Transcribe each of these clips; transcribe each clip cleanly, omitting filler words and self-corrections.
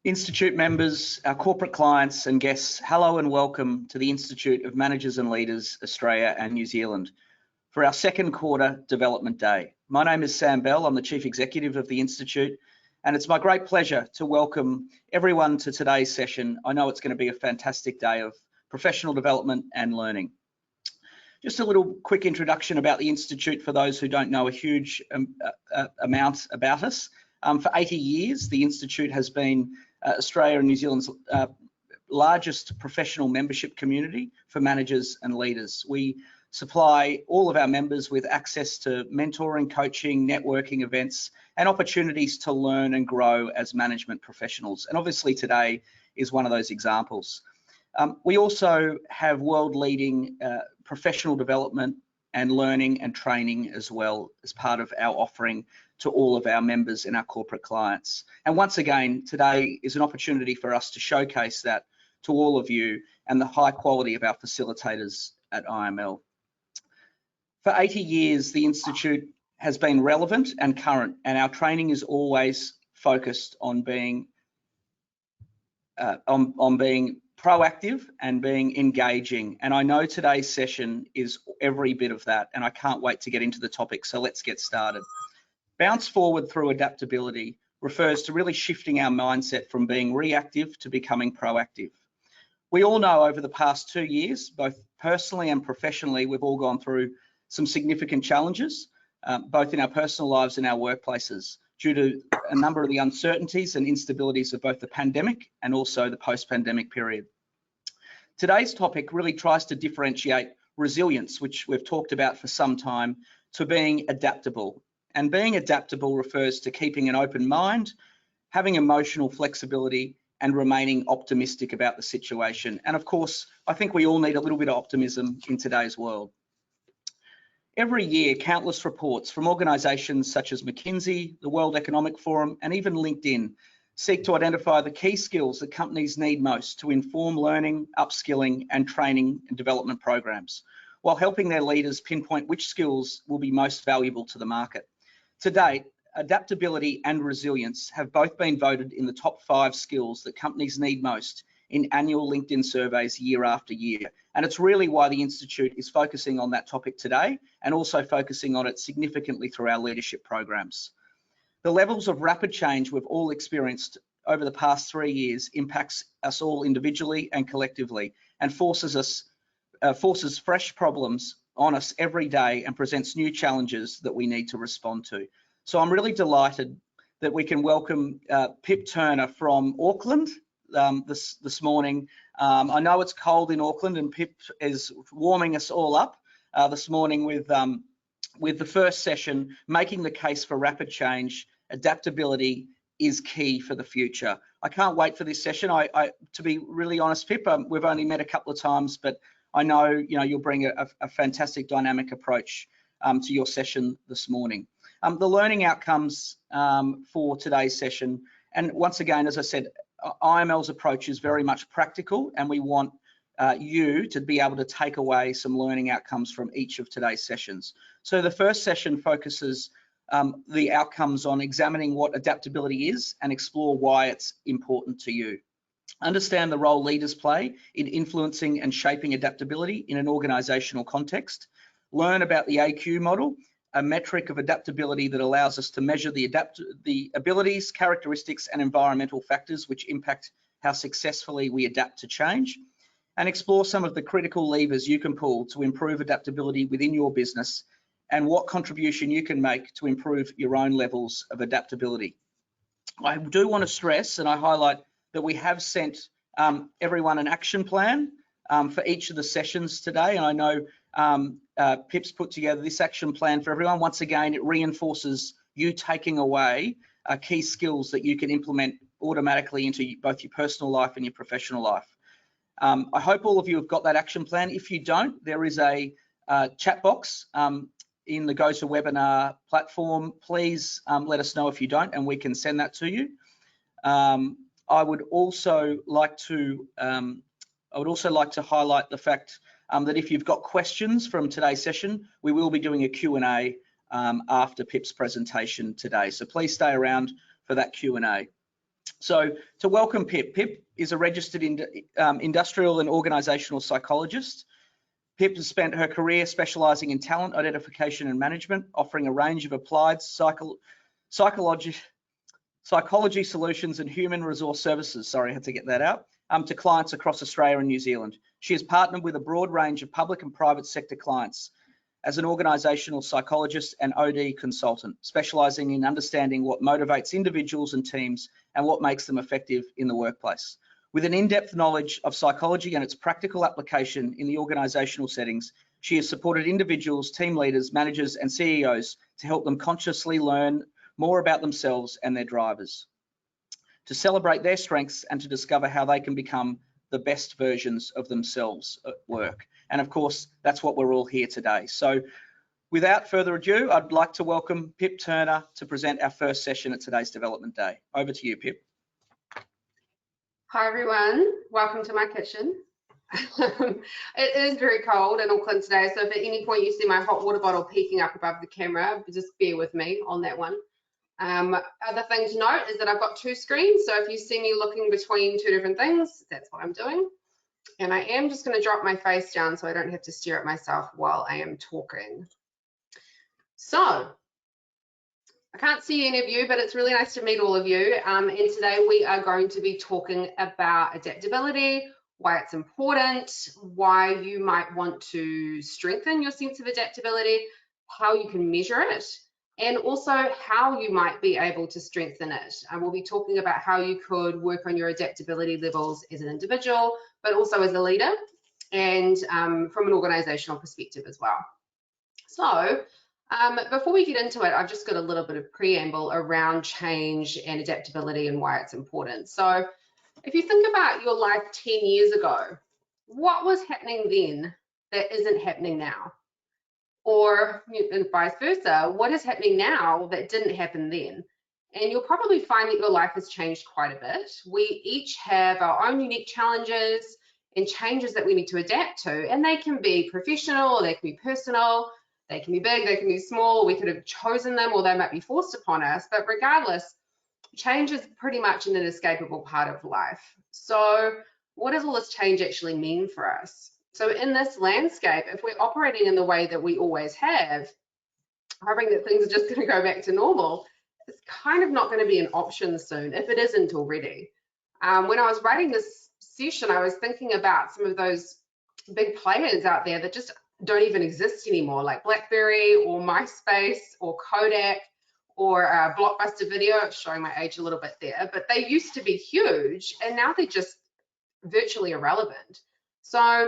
Institute members, our corporate clients and guests, hello and welcome to the Institute of Managers and Leaders, Australia and New Zealand for our second quarter development day. My name is Sam Bell, I'm the Chief Executive of the Institute, and it's my great pleasure to welcome everyone to today's session. I know it's going to be a fantastic day of professional development and learning. Just a little quick introduction about the Institute for those who don't know a huge amount about us. For 80 years, the Institute has been Australia and New Zealand's largest professional membership community for managers and leaders. We supply all of our members with access to mentoring, coaching, networking events, and opportunities to learn and grow as management professionals. And obviously today is one of those examples. We also have world-leading professional development and learning and training as well as part of our offering to all of our members and our corporate clients. And once again, today is an opportunity for us to showcase that to all of you and the high quality of our facilitators at IML. For 80 years, the Institute has been relevant and current, and our training is always focused on being proactive and being engaging. And I know today's session is every bit of that, and I can't wait to get into the topic, so let's get started. Bounce forward through adaptability refers to really shifting our mindset from being reactive to becoming proactive. We all know over the past 2 years, both personally and professionally, we've all gone through some significant challenges, both in our personal lives and our workplaces, due to a number of the uncertainties and instabilities of both the pandemic and also the post-pandemic period. Today's topic really tries to differentiate resilience, which we've talked about for some time, to being adaptable. And being adaptable refers to keeping an open mind, having emotional flexibility, and remaining optimistic about the situation. And of course, I think we all need a little bit of optimism in today's world. Every year, countless reports from organisations such as McKinsey, the World Economic Forum, and even LinkedIn seek to identify the key skills that companies need most to inform learning, upskilling, and training and development programs, while helping their leaders pinpoint which skills will be most valuable to the market. To date, adaptability and resilience have both been voted in the top 5 skills that companies need most in annual LinkedIn surveys year after year. And it's really why the Institute is focusing on that topic today and also focusing on it significantly through our leadership programs. The levels of rapid change we've all experienced over the past 3 years impacts us all individually and collectively, and forces fresh problems on us every day and presents new challenges that we need to respond to. So I'm really delighted that we can welcome Pip Turner from Auckland this morning. I know it's cold in Auckland, and Pip is warming us all up this morning with the first session, making the case for rapid change. Adaptability is key for the future. I can't wait for this session. To be really honest, Pip, we've only met a couple of times, but I know you'll bring a fantastic dynamic approach to your session this morning. The learning outcomes for today's session, and once again, as I said, IML's approach is very much practical, and we want you to be able to take away some learning outcomes from each of today's sessions. So the first session focuses the outcomes on examining what adaptability is and explore why it's important to you. Understand the role leaders play in influencing and shaping adaptability in an organizational context. Learn about the AQ model, a metric of adaptability that allows us to measure the abilities, characteristics, and environmental factors which impact how successfully we adapt to change, and explore some of the critical levers you can pull to improve adaptability within your business and what contribution you can make to improve your own levels of adaptability. I do want to stress, and I highlight, that we have sent everyone an action plan for each of the sessions today, and I know Pip's put together this action plan for everyone. Once again, it reinforces you taking away key skills that you can implement automatically into both your personal life and your professional life. I hope all of you have got that action plan. If you don't, there is a chat box in the GoToWebinar platform. Please let us know if you don't, and we can send that to you. I would also like to highlight the fact that if you've got questions from today's session, we will be doing a Q&A after Pip's presentation today. So please stay around for that Q&A. So to welcome Pip, Pip is a registered industrial and organisational psychologist. Pip has spent her career specialising in talent identification and management, offering a range of applied psychology solutions and human resource services, sorry, I had to get that out, to clients across Australia and New Zealand. She has partnered with a broad range of public and private sector clients as an organisational psychologist and OD consultant, specialising in understanding what motivates individuals and teams and what makes them effective in the workplace. With an in-depth knowledge of psychology and its practical application in the organisational settings, she has supported individuals, team leaders, managers and CEOs to help them consciously learn more about themselves and their drivers, to celebrate their strengths and to discover how they can become the best versions of themselves at work. And of course, that's what we're all here today. So without further ado, I'd like to welcome Pip Turner to present our first session at today's Development Day. Over to you, Pip. Hi everyone, welcome to my kitchen. It is very cold in Auckland today, so if at any point you see my hot water bottle peeking up above the camera, just bear with me on that one. Other thing to note is that I've got two screens, so if you see me looking between two different things, that's what I'm doing. And I am just going to drop my face down so I don't have to stare at myself while I am talking. So, I can't see any of you, but it's really nice to meet all of you. And today we are going to be talking about adaptability, why it's important, why you might want to strengthen your sense of adaptability, how you can measure it, and also how you might be able to strengthen it. And we'll be talking about how you could work on your adaptability levels as an individual, but also as a leader and from an organizational perspective as well. So, before we get into it, I've just got a little bit of preamble around change and adaptability and why it's important. So if you think about your life 10 years ago, what was happening then that isn't happening now? Or vice versa, what is happening now that didn't happen then? And you'll probably find that your life has changed quite a bit. We each have our own unique challenges and changes that we need to adapt to, and they can be professional, they can be personal, they can be big, they can be small, we could have chosen them or they might be forced upon us, but regardless, change is pretty much an inescapable part of life. So what does all this change actually mean for us? So in this landscape, if we're operating in the way that we always have, hoping that things are just going to go back to normal, it's kind of not going to be an option soon, if it isn't already. When I was writing this session, I was thinking about some of those big players out there that just don't even exist anymore, like BlackBerry or MySpace or Kodak or Blockbuster Video, showing my age a little bit there, but they used to be huge and now they're just virtually irrelevant. So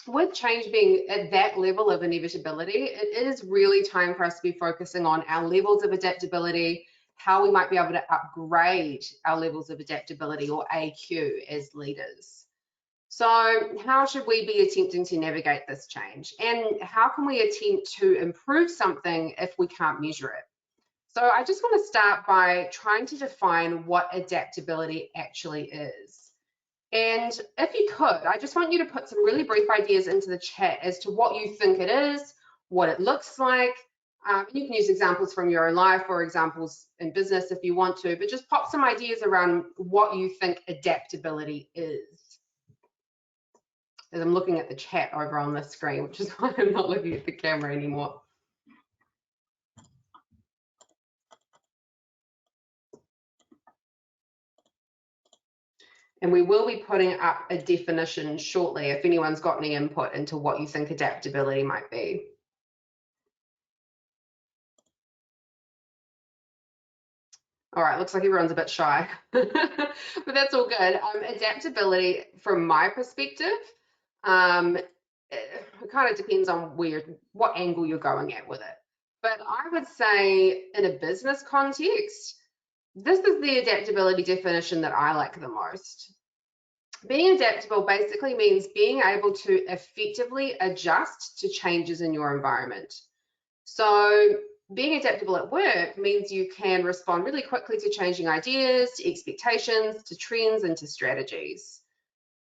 with change being at that level of inevitability, it is really time for us to be focusing on our levels of adaptability, how we might be able to upgrade our levels of adaptability or AQ as leaders. So how should we be attempting to navigate this change? And how can we attempt to improve something if we can't measure it? So I just want to start by trying to define what adaptability actually is. And if you could, I just want you to put some really brief ideas into the chat as to what you think it is, what it looks like. You can use examples from your own life or examples in business if you want to, but just pop some ideas around what you think adaptability is. As I'm looking at the chat over on the screen, which is why I'm not looking at the camera anymore. And we will be putting up a definition shortly if anyone's got any input into what you think adaptability might be. All right, looks like everyone's a bit shy, but that's all good. Adaptability, from my perspective, it kind of depends on what angle you're going at with it. But I would say in a business context, this is the adaptability definition that I like the most. Being adaptable basically means being able to effectively adjust to changes in your environment. So being adaptable at work means you can respond really quickly to changing ideas, to expectations, to trends, and to strategies.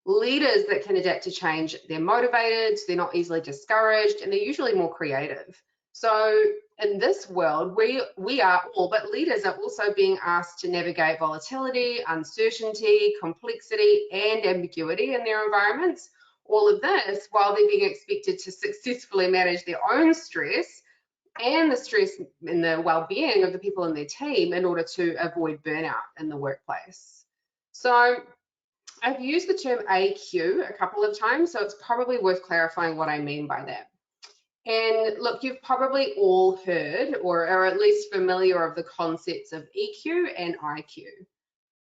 Leaders that can adapt to change, they're motivated, they're not easily discouraged, and they're usually more creative. So in this world, we are all, but leaders are also being asked to navigate volatility, uncertainty, complexity, and ambiguity in their environments. All of this while they're being expected to successfully manage their own stress and the stress and the well-being of the people in their team in order to avoid burnout in the workplace. So I've used the term AQ a couple of times, so it's probably worth clarifying what I mean by that. And look, you've probably all heard or are at least familiar of the concepts of EQ and IQ.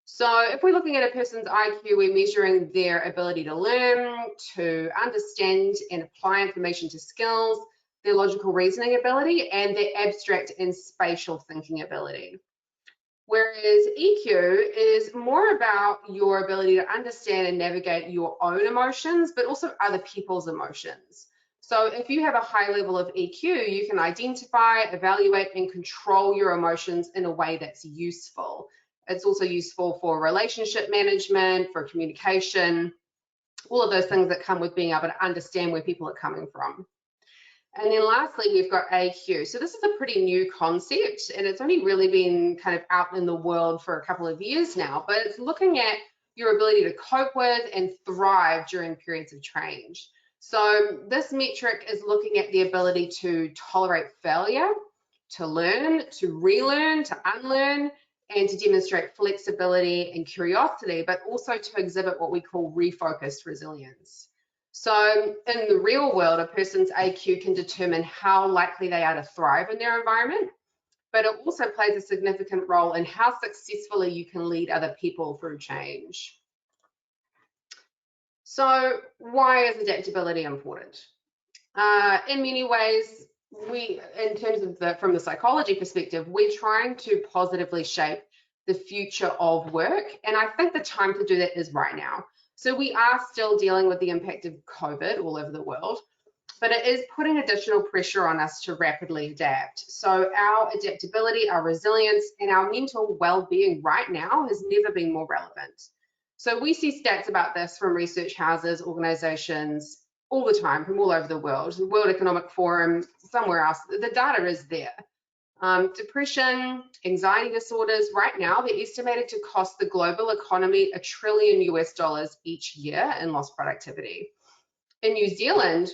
So if we're looking at a person's IQ, we're measuring their ability to learn, to understand and apply information to skills, their logical reasoning ability, and their abstract and spatial thinking ability. Whereas EQ is more about your ability to understand and navigate your own emotions, but also other people's emotions. So if you have a high level of EQ, you can identify, evaluate, and control your emotions in a way that's useful. It's also useful for relationship management, for communication, all of those things that come with being able to understand where people are coming from. And then lastly, we've got AQ. So this is a pretty new concept, and it's only really been kind of out in the world for a couple of years now, but it's looking at your ability to cope with and thrive during periods of change. So this metric is looking at the ability to tolerate failure, to learn, to relearn, to unlearn, and to demonstrate flexibility and curiosity, but also to exhibit what we call refocused resilience. So in the real world, a person's AQ can determine how likely they are to thrive in their environment, but it also plays a significant role in how successfully you can lead other people through change. So why is adaptability important? In many ways, in terms of from the psychology perspective, we're trying to positively shape the future of work, and I think the time to do that is right now. So we are still dealing with the impact of COVID all over the world, but it is putting additional pressure on us to rapidly adapt. So our adaptability, our resilience, and our mental well-being right now has never been more relevant. So we see stats about this from research houses, organizations, all the time, from all over the world, the World Economic Forum, somewhere else. The data is there. Depression, anxiety disorders, right now, they're estimated to cost the global economy $1 trillion each year in lost productivity. In New Zealand,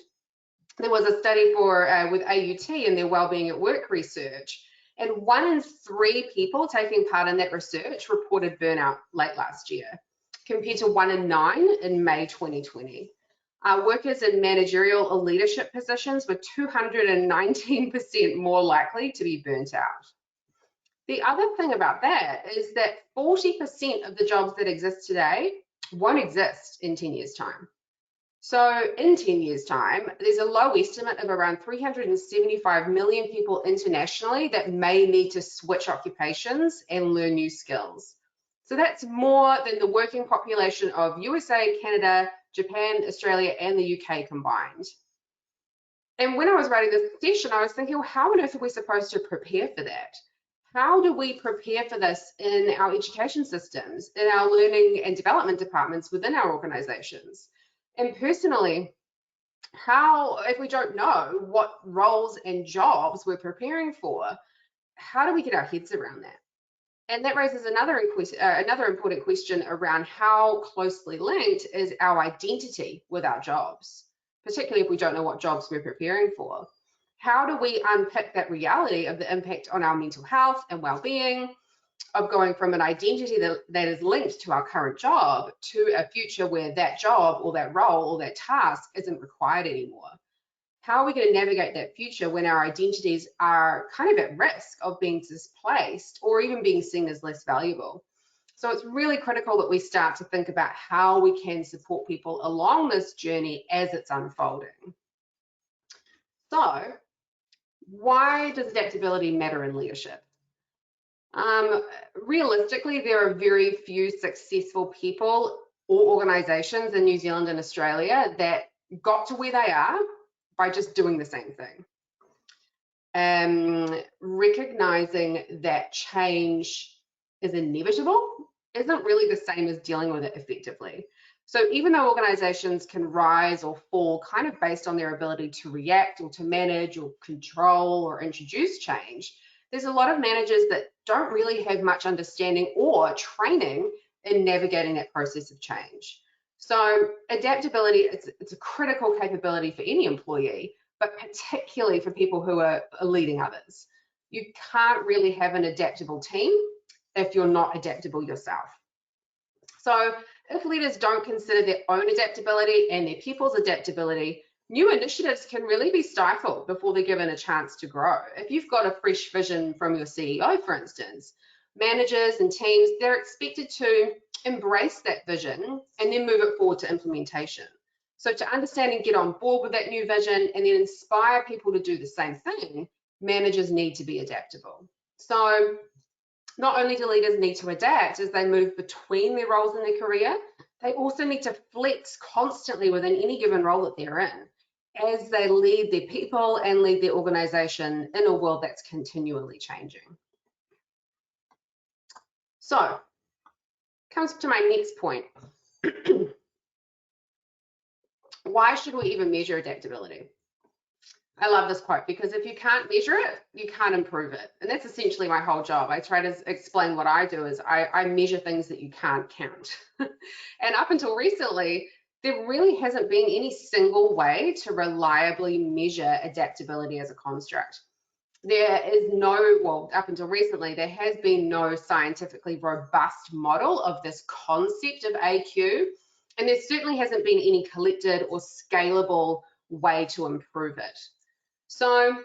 there was a study with AUT and their wellbeing at work research, and 1 in 3 people taking part in that research reported burnout late last year, compared to 1 in 9 in May 2020. Workers in managerial or leadership positions were 219% more likely to be burnt out. The other thing about that is that 40% of the jobs that exist today won't exist in 10 years' time. So in 10 years' time, there's a low estimate of around 375 million people internationally that may need to switch occupations and learn new skills. So that's more than the working population of USA, Canada, Japan, Australia, and the UK combined. And when I was writing this session, I was thinking, well, how on earth are we supposed to prepare for that? How do we prepare for this in our education systems, in our learning and development departments within our organizations? And personally, if we don't know what roles and jobs we're preparing for, how do we get our heads around that? And that raises another important question around how closely linked is our identity with our jobs, particularly if we don't know what jobs we're preparing for. How do we unpick that reality of the impact on our mental health and well-being, of going from an identity that is linked to our current job to a future where that job or that role or that task isn't required anymore? How are we going to navigate that future when our identities are kind of at risk of being displaced or even being seen as less valuable? So it's really critical that we start to think about how we can support people along this journey as it's unfolding. So why does adaptability matter in leadership? Realistically, there are very few successful people or organizations in New Zealand and Australia that got to where they are by just doing the same thing. Recognizing that change is inevitable isn't really the same as dealing with it effectively. So even though organizations can rise or fall kind of based on their ability to react or to manage or control or introduce change, there's a lot of managers that don't really have much understanding or training in navigating that process of change. So adaptability, it's a critical capability for any employee, but particularly for people who are leading others. You can't really have an adaptable team if you're not adaptable yourself. So if leaders don't consider their own adaptability and their people's adaptability, new initiatives can really be stifled before they're given a chance to grow. If you've got a fresh vision from your CEO, for instance, managers and teams, they're expected to embrace that vision and then move it forward to implementation. So to understand and get on board with that new vision and then inspire people to do the same thing, managers need to be adaptable. So not only do leaders need to adapt as they move between their roles in their career, they also need to flex constantly within any given role that they're in as they lead their people and lead their organization in a world that's continually changing. So, comes to my next point. Why should we even measure adaptability? I love this quote because if you can't measure it, you can't improve it. And that's essentially my whole job. I try to explain what I do is I measure things that you can't count. And up until recently, there really hasn't been any single way to reliably measure adaptability as a construct. There is no, well, up until recently, there has been no scientifically robust model of this concept of AQ. And there certainly hasn't been any collected or scalable way to improve it. So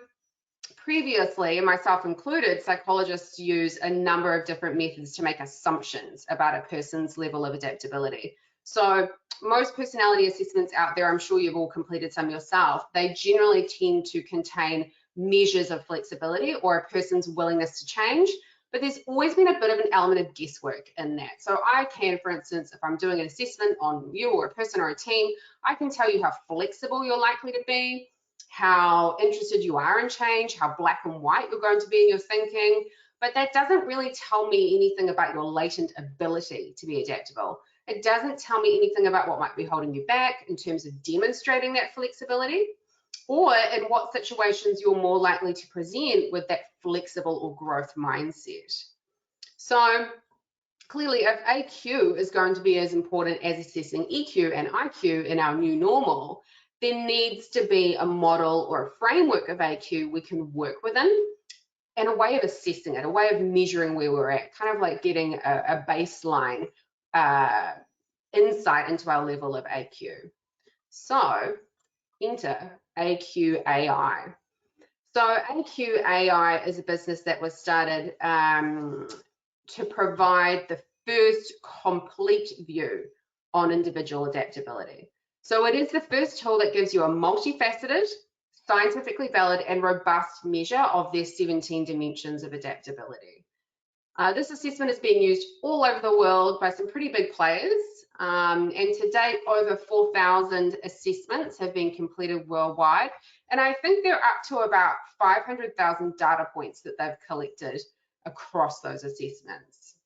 previously, myself included, psychologists use a number of different methods to make assumptions about a person's level of adaptability. So most personality assessments out there, I'm sure you've all completed some yourself, they generally tend to contain measures of flexibility or a person's willingness to change, but there's always been a bit of an element of guesswork in that. So I can, for instance, if I'm doing an assessment on you or a person or a team, I can tell you how flexible you're likely to be, how interested you are in change, how black and white you're going to be in your thinking, but that doesn't really tell me anything about your latent ability to be adaptable. It doesn't tell me anything about what might be holding you back in terms of demonstrating that flexibility, or in what situations you're more likely to present with that flexible or growth mindset. So clearly, if AQ is going to be as important as assessing EQ and IQ in our new normal, there needs to be a model or a framework of AQ we can work within and a way of assessing it, a way of measuring where we're at, kind of like getting a baseline insight into our level of AQ. So enter AQAI. So AQAI is a business that was started to provide the first complete view on individual adaptability. So it is the first tool that gives you a multifaceted, scientifically valid and robust measure of their 17 dimensions of adaptability. This assessment is being used all over the world by some pretty big players. And to date, over 4,000 assessments have been completed worldwide. And I think they're up to about 500,000 data points that they've collected across those assessments.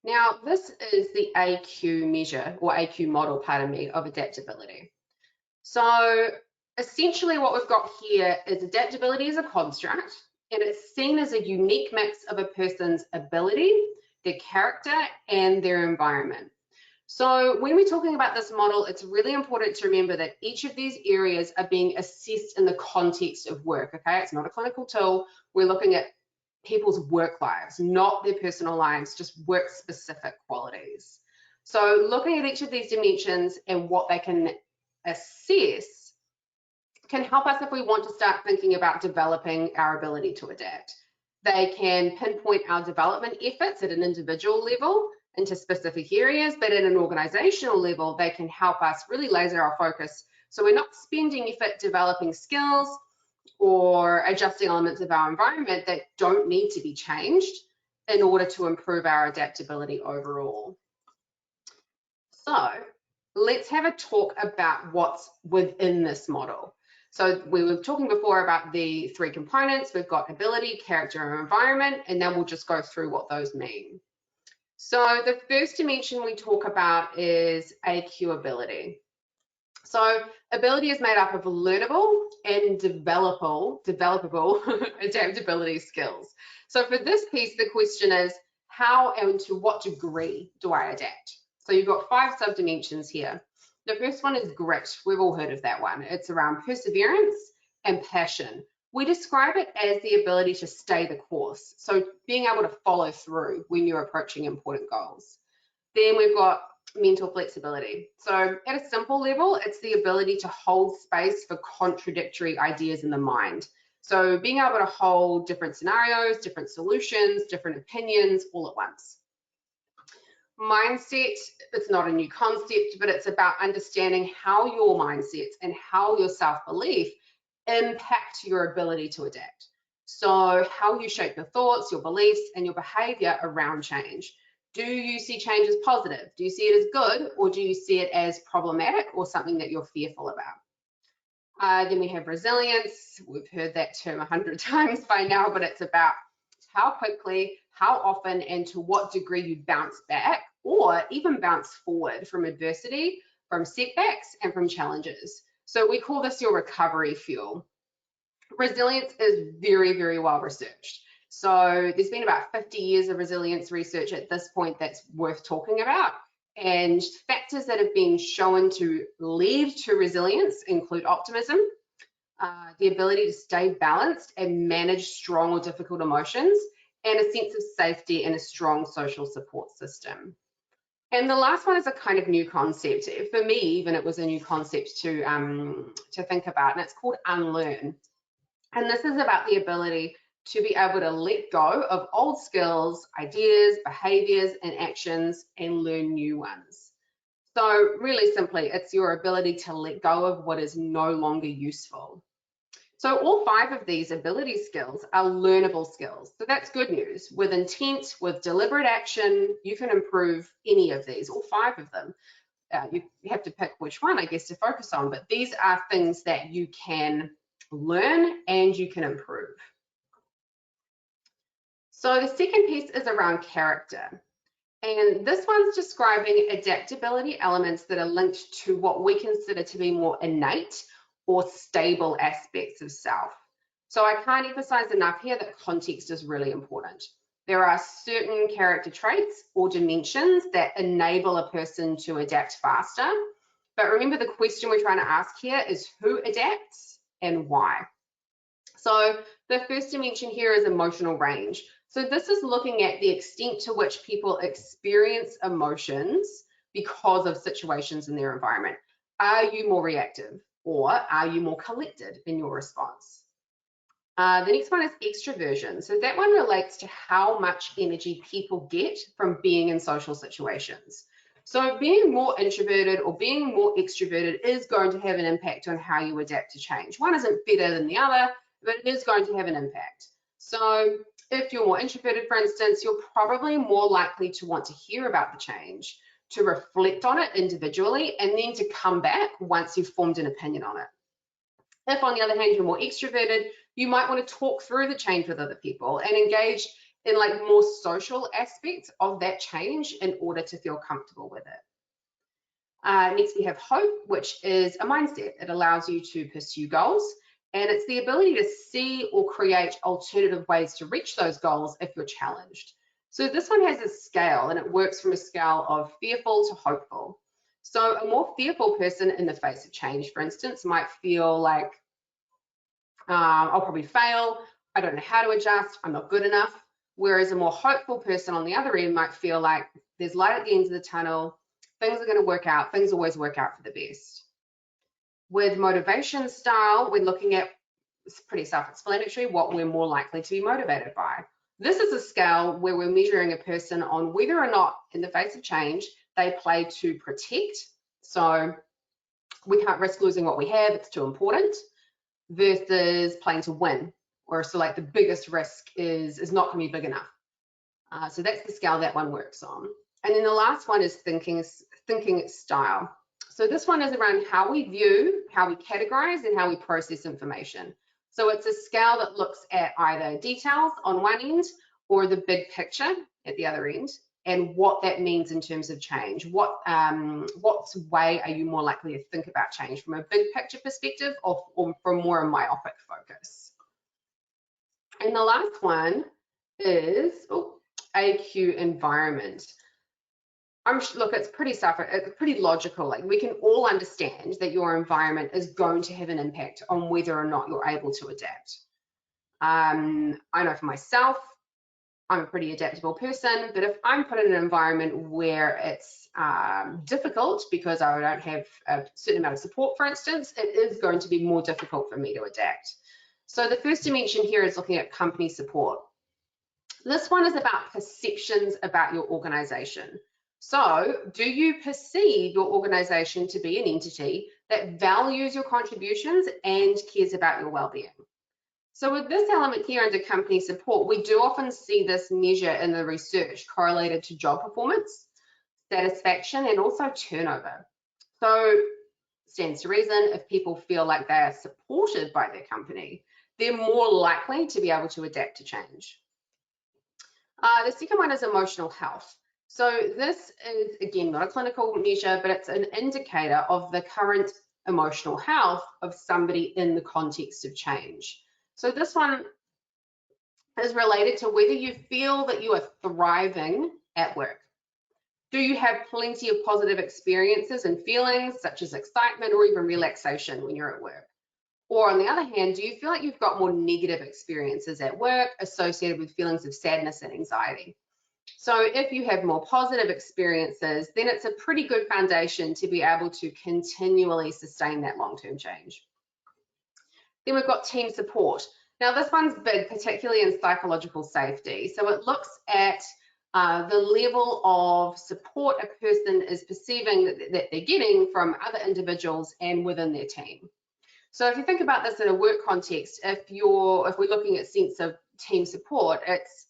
Now, this is the AQ measure, or AQ model, pardon me, of adaptability. So essentially what we've got here is adaptability as a construct, and it's seen as a unique mix of a person's ability, their character, and their environment. So when we're talking about this model, it's really important to remember that each of these areas are being assessed in the context of work, okay? It's not a clinical tool. We're looking at people's work lives, not their personal lives, just work-specific qualities. So looking at each of these dimensions and what they can assess can help us if we want to start thinking about developing our ability to adapt. They can pinpoint our development efforts at an individual level into specific areas, but at an organizational level, they can help us really laser our focus so we're not spending effort developing skills or adjusting elements of our environment that don't need to be changed in order to improve our adaptability overall. So let's have a talk about what's within this model. So we were talking before about the 3 components. We've got ability, character, and environment, and then we'll just go through what those mean. So the first dimension we talk about is AQ ability. So ability is made up of learnable and developable adaptability skills. So for this piece, the question is, how and to what degree do I adapt? So you've got 5 subdimensions here. The first one is grit. We've all heard of that one. It's around perseverance and passion. We describe it as the ability to stay the course. So being able to follow through when you're approaching important goals. Then we've got mental flexibility. So at a simple level, it's the ability to hold space for contradictory ideas in the mind. So being able to hold different scenarios, different solutions, different opinions all at once. Mindset, it's not a new concept, but it's about understanding how your mindsets and how your self-belief impact your ability to adapt. So how you shape your thoughts, your beliefs, and your behavior around change. Do you see change as positive? Do you see it as good, or do you see it as problematic or something that you're fearful about? Then we have resilience. We've heard that term 100 times by now, but it's about how quickly, how often, and to what degree you bounce back or even bounce forward from adversity, from setbacks, and from challenges. So we call this your recovery fuel. Resilience is very, very well researched. So there's been about 50 years of resilience research at this point that's worth talking about. And factors that have been shown to lead to resilience include optimism, the ability to stay balanced and manage strong or difficult emotions, and a sense of safety and a strong social support system. And the last one is a kind of new concept. For me, even, it was a new concept to think about, and it's called unlearn. And this is about the ability to be able to let go of old skills, ideas, behaviors, and actions and learn new ones. So really simply, it's your ability to let go of what is no longer useful. So all 5 of these ability skills are learnable skills. So that's good news. With intent, with deliberate action, you can improve any of these, all 5 of them. You have to pick which one, I guess, to focus on, but these are things that you can learn and you can improve. So the second piece is around character. And this one's describing adaptability elements that are linked to what we consider to be more innate or stable aspects of self. So I can't emphasize enough here that context is really important. There are certain character traits or dimensions that enable a person to adapt faster. But remember, the question we're trying to ask here is who adapts and why. So the first dimension here is emotional range. So this is looking at the extent to which people experience emotions because of situations in their environment. Are you more reactive or are you more collected in your response? The next one is extroversion. So that one relates to how much energy people get from being in social situations. So being more introverted or being more extroverted is going to have an impact on how you adapt to change. One isn't better than the other, but it is going to have an impact. So if you're more introverted, for instance, you're probably more likely to want to hear about the change, to reflect on it individually, and then to come back once you've formed an opinion on it. If, on the other hand, you're more extroverted, you might want to talk through the change with other people and engage in like more social aspects of that change in order to feel comfortable with it. Next, we have hope, which is a mindset. It allows you to pursue goals, and it's the ability to see or create alternative ways to reach those goals if you're challenged. So this one has a scale, and it works from a scale of fearful to hopeful. So a more fearful person in the face of change, for instance, might feel like, I'll probably fail, I don't know how to adjust, I'm not good enough. Whereas a more hopeful person on the other end might feel like there's light at the end of the tunnel, things are going to work out, things always work out for the best. With motivation style, we're looking at, it's pretty self-explanatory, what we're more likely to be motivated by. This is a scale where we're measuring a person on whether or not, in the face of change, they play to protect. So we can't risk losing what we have, it's too important, versus playing to win, or so like the biggest risk is not going to be big enough. So that's the scale that one works on. And then the last one is thinking style. So this one is around how we view, how we categorize, and how we process information. So it's a scale that looks at either details on one end or the big picture at the other end. and what that means in terms of change. What way are you more likely to think about change, from a big picture perspective or from more a myopic focus? And the last one is AQ environment. Look, it's pretty logical. Like, we can all understand that your environment is going to have an impact on whether or not you're able to adapt. I know for myself, I'm a pretty adaptable person, but if I'm put in an environment where it's difficult because I don't have a certain amount of support, for instance, it is going to be more difficult for me to adapt. So the first dimension here is looking at company support. This one is about perceptions about your organization. So, do you perceive your organization to be an entity that values your contributions and cares about your well-being? So with this element here under company support, we do often see this measure in the research correlated to job performance, satisfaction, and also turnover. So, stands to reason, if people feel like they are supported by their company, they're more likely to be able to adapt to change. The second one is emotional health. So this is, again, not a clinical measure, but it's an indicator of the current emotional health of somebody in the context of change. So this one is related to whether you feel that you are thriving at work. Do you have plenty of positive experiences and feelings such as excitement or even relaxation when you're at work? Or on the other hand, do you feel like you've got more negative experiences at work associated with feelings of sadness and anxiety? So if you have more positive experiences, then it's a pretty good foundation to be able to continually sustain that long-term change. Then we've got team support. Now this one's big, particularly in psychological safety. So it looks at the level of support a person is perceiving that they're getting from other individuals and within their team. So if you think about this in a work context, if we're looking at sense of team support, it's,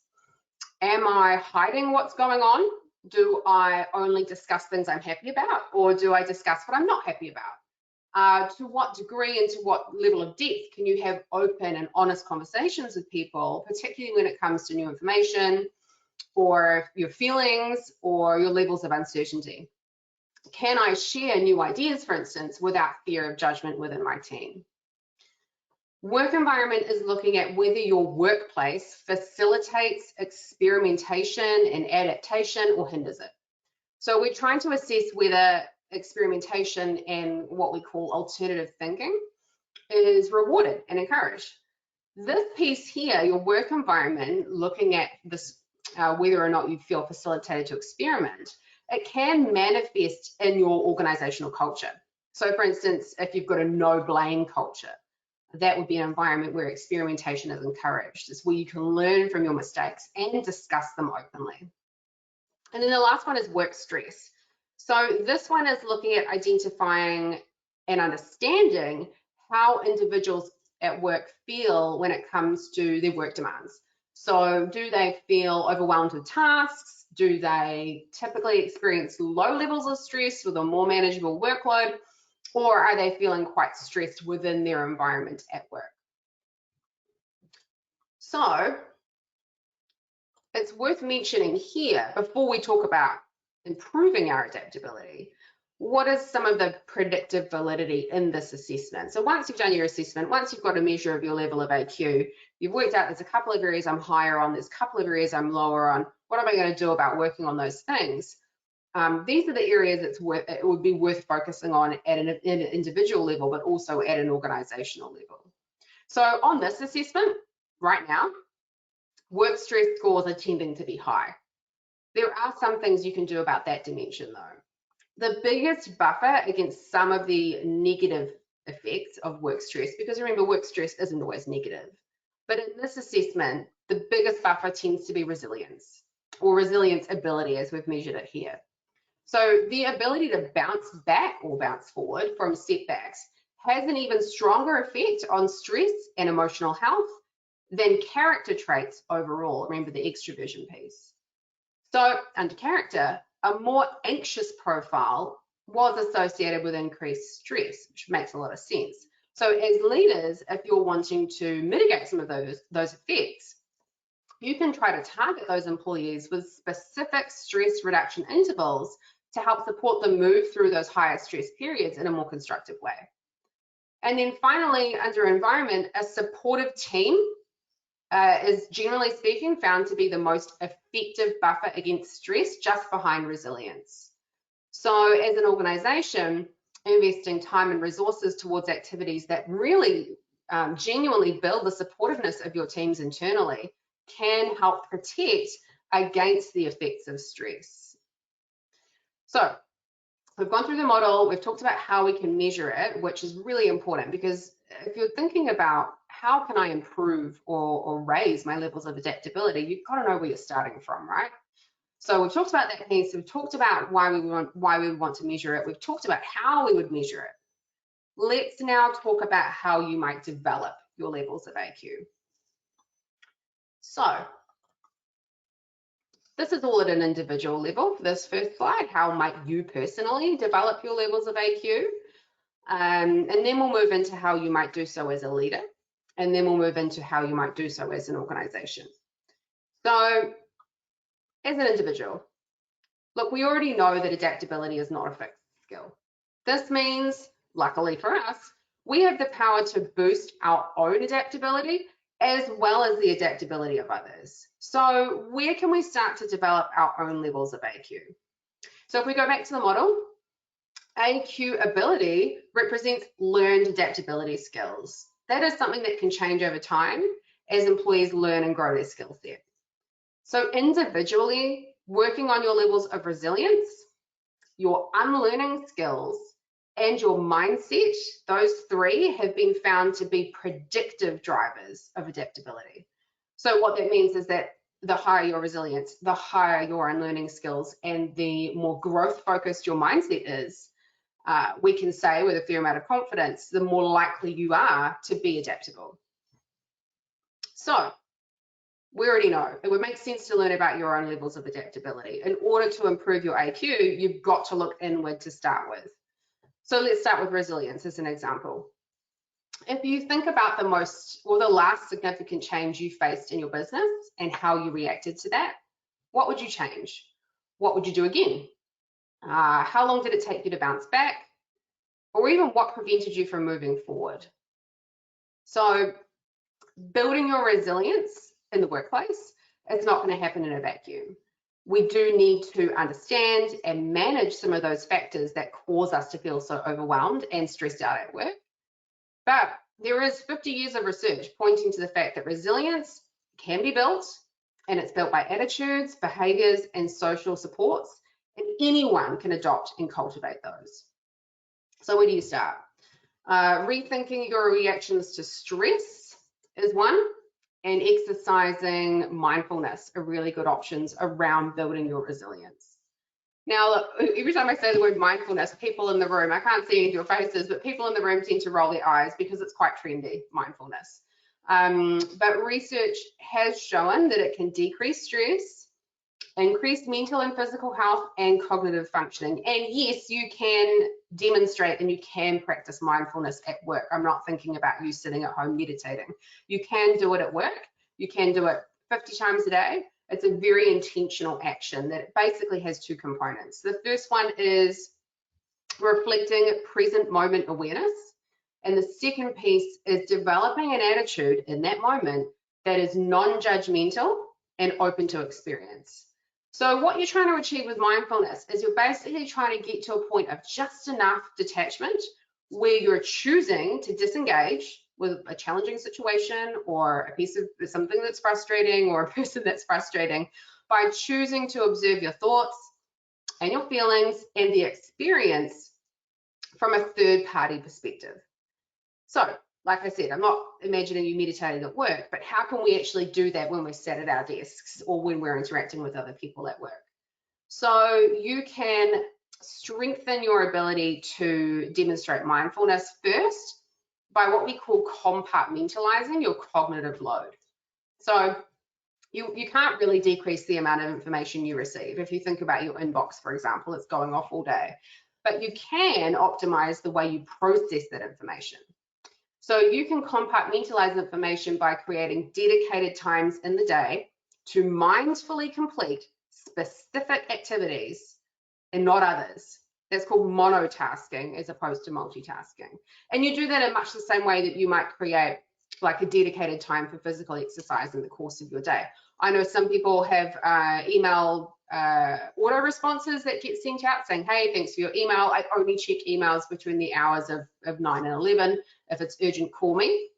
am I hiding what's going on? Do I only discuss things I'm happy about, or do I discuss what I'm not happy about? To what degree and to what level of depth can you have open and honest conversations with people, particularly when it comes to new information or your feelings or your levels of uncertainty? Can I share new ideas, for instance, without fear of judgment within my team? Work environment is looking at whether your workplace facilitates experimentation and adaptation or hinders it. So we're trying to assess whether experimentation and what we call alternative thinking is rewarded and encouraged. This piece here, your work environment, looking at this, whether or not you feel facilitated to experiment, it can manifest in your organizational culture. So for instance, if you've got a no blame culture, that would be an environment where experimentation is encouraged. It's where you can learn from your mistakes and discuss them openly. And then the last one is work stress. So this one is looking at identifying and understanding how individuals at work feel when it comes to their work demands. So do they feel overwhelmed with tasks? Do they typically experience low levels of stress with a more manageable workload? Or are they feeling quite stressed within their environment at work? So it's worth mentioning here, before we talk about improving our adaptability, what is some of the predictive validity in this assessment? So once you've done your assessment, once you've got a measure of your level of AQ, you've worked out there's a couple of areas I'm higher on, there's a couple of areas I'm lower on, what am I going to do about working on those things? These are the areas it would be worth focusing on at an individual level, but also at an organizational level. So on this assessment, right now, work stress scores are tending to be high. There are some things you can do about that dimension though. The biggest buffer against some of the negative effects of work stress, because remember, work stress isn't always negative, but in this assessment, the biggest buffer tends to be resilience, or resilience ability as we've measured it here. So the ability to bounce back or bounce forward from setbacks has an even stronger effect on stress and emotional health than character traits overall. Remember the extroversion piece. So under character, a more anxious profile was associated with increased stress, which makes a lot of sense. So as leaders, if you're wanting to mitigate some of those effects, you can try to target those employees with specific stress reduction intervals to help support them move through those higher stress periods in a more constructive way. And then finally, under environment, a supportive team is generally speaking found to be the most effective buffer against stress, just behind resilience. So as an organization, investing time and resources towards activities that really genuinely build the supportiveness of your teams internally can help protect against the effects of stress. So we've gone through the model, we've talked about how we can measure it, which is really important, because if you're thinking about how can I improve or raise my levels of adaptability, you've got to know where you're starting from, right? So we've talked about that piece, we've talked about why we want to measure it, we've talked about how we would measure it. Let's now talk about how you might develop your levels of AQ. So this is all at an individual level for this first slide. How might you personally develop your levels of AQ? And then we'll move into how you might do so as a leader. And then we'll move into how you might do so as an organization. So as an individual, look, we already know that adaptability is not a fixed skill. This means, luckily for us, we have the power to boost our own adaptability as well as the adaptability of others. So where can we start to develop our own levels of AQ? So if we go back to the model, AQ ability represents learned adaptability skills. That is something that can change over time as employees learn and grow their skill set. So individually, working on your levels of resilience, your unlearning skills, and your mindset, those three have been found to be predictive drivers of adaptability. So what that means is that the higher your resilience, the higher your unlearning skills, and the more growth focused your mindset is, we can say with a fair amount of confidence, the more likely you are to be adaptable. So we already know it would make sense to learn about your own levels of adaptability. In order to improve your AQ, you've got to look inward to start with. So let's start with resilience as an example. If you think about the last significant change you faced in your business and how you reacted to that, what would you change? What would you do again? How long did it take you to bounce back? Or even what prevented you from moving forward? So building your resilience in the workplace is not going to happen in a vacuum. We do need to understand and manage some of those factors that cause us to feel so overwhelmed and stressed out at work. But there is 50 years of research pointing to the fact that resilience can be built, and it's built by attitudes, behaviors, and social supports, and anyone can adopt and cultivate those. So where do you start? Rethinking your reactions to stress is one, and exercising mindfulness are really good options around building your resilience. Now, look, every time I say the word mindfulness, people in the room, I can't see any of your faces, but people in the room tend to roll their eyes because it's quite trendy, mindfulness. But research has shown that it can decrease stress, increase mental and physical health, and cognitive functioning. And yes, you can demonstrate and you can practice mindfulness at work. I'm not thinking about you sitting at home meditating. You can do it at work. You can do it 50 times a day. It's a very intentional action that basically has two components. The first one is reflecting present moment awareness. And the second piece is developing an attitude in that moment that is non-judgmental and open to experience. So what you're trying to achieve with mindfulness is you're basically trying to get to a point of just enough detachment where you're choosing to disengage with a challenging situation or a piece of something that's frustrating or a person that's frustrating by choosing to observe your thoughts and your feelings and the experience from a third party perspective. So, like I said, I'm not imagining you meditating at work, but how can we actually do that when we're sat at our desks or when we're interacting with other people at work? So you can strengthen your ability to demonstrate mindfulness first by what we call compartmentalizing your cognitive load. So you can't really decrease the amount of information you receive. If you think about your inbox, for example, it's going off all day, but you can optimize the way you process that information. So you can compartmentalize information by creating dedicated times in the day to mindfully complete specific activities and not others. That's called monotasking as opposed to multitasking. And you do that in much the same way that you might create like a dedicated time for physical exercise in the course of your day. I know some people have email auto responses that get sent out saying, hey, thanks for your email. I only check emails between the hours of 9 and 11. If it's urgent, call me.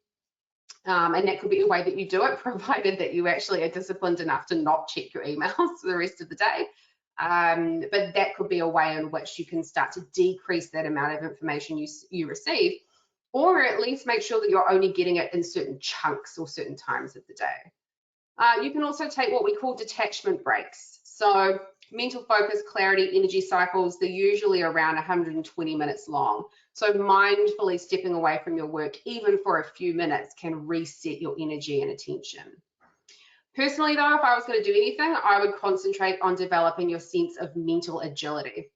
And that could be a way that you do it, provided that you actually are disciplined enough to not check your emails for the rest of the day. But that could be a way in which you can start to decrease that amount of information you receive, or at least make sure that you're only getting it in certain chunks or certain times of the day. You can also take what we call detachment breaks. So mental focus, clarity, energy cycles, they're usually around 120 minutes long. So mindfully stepping away from your work, even for a few minutes, can reset your energy and attention. Personally though, if I was going to do anything, I would concentrate on developing your sense of mental agility.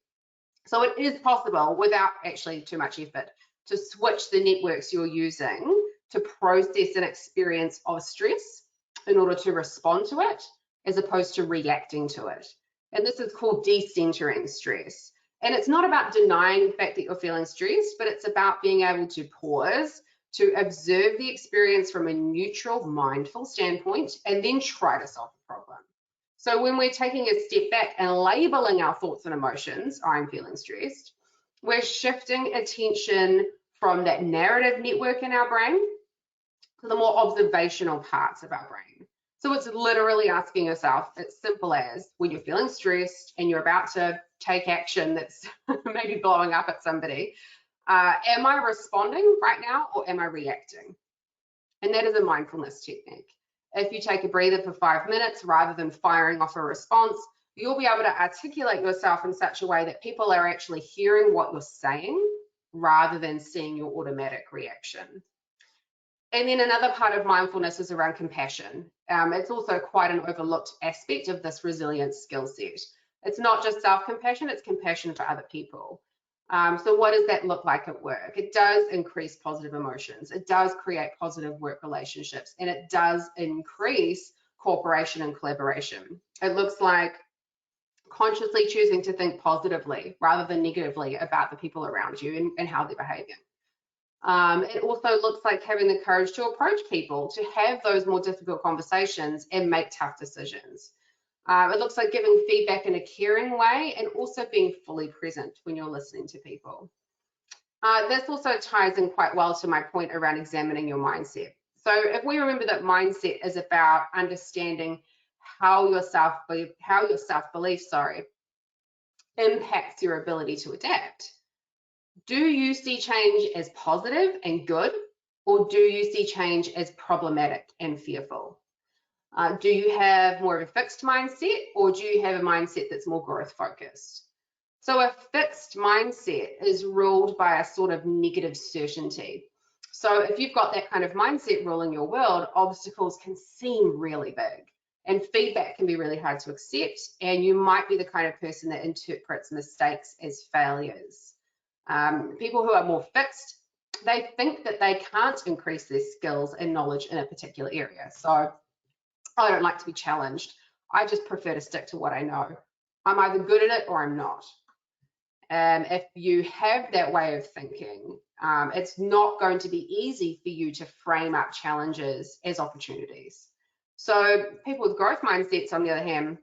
So it is possible, without actually too much effort, to switch the networks you're using to process an experience of stress in order to respond to it, as opposed to reacting to it. And this is called decentering stress. And it's not about denying the fact that you're feeling stressed, but it's about being able to pause, to observe the experience from a neutral, mindful standpoint, and then try to solve the problem. So when we're taking a step back and labeling our thoughts and emotions, I'm feeling stressed, we're shifting attention from that narrative network in our brain to the more observational parts of our brain. So it's literally asking yourself, it's simple as, when you're feeling stressed and you're about to take action that's maybe blowing up at somebody, am I responding right now or am I reacting? And that is a mindfulness technique. If you take a breather for 5 minutes rather than firing off a response, you'll be able to articulate yourself in such a way that people are actually hearing what you're saying rather than seeing your automatic reaction. And then another part of mindfulness is around compassion. It's also quite an overlooked aspect of this resilience skill set. It's not just self-compassion, it's compassion for other people. So what does that look like at work? It does increase positive emotions. It does create positive work relationships, and it does increase cooperation and collaboration. It looks like consciously choosing to think positively rather than negatively about the people around you and how they're behaving. It also looks like having the courage to approach people, to have those more difficult conversations and make tough decisions. It looks like giving feedback in a caring way and also being fully present when you're listening to people. This also ties in quite well to my point around examining your mindset. So if we remember that mindset is about understanding how your self-belief impacts your ability to adapt. Do you see change as positive and good, or do you see change as problematic and fearful? Do you have more of a fixed mindset, or do you have a mindset that's more growth focused? So a fixed mindset is ruled by a sort of negative certainty. So if you've got that kind of mindset ruling your world, obstacles can seem really big and feedback can be really hard to accept, and you might be the kind of person that interprets mistakes as failures. People who are more fixed, they think that they can't increase their skills and knowledge in a particular area. So I don't like to be challenged. I just prefer to stick to what I know. I'm either good at it or I'm not. If you have that way of thinking, it's not going to be easy for you to frame up challenges as opportunities. So people with growth mindsets, on the other hand,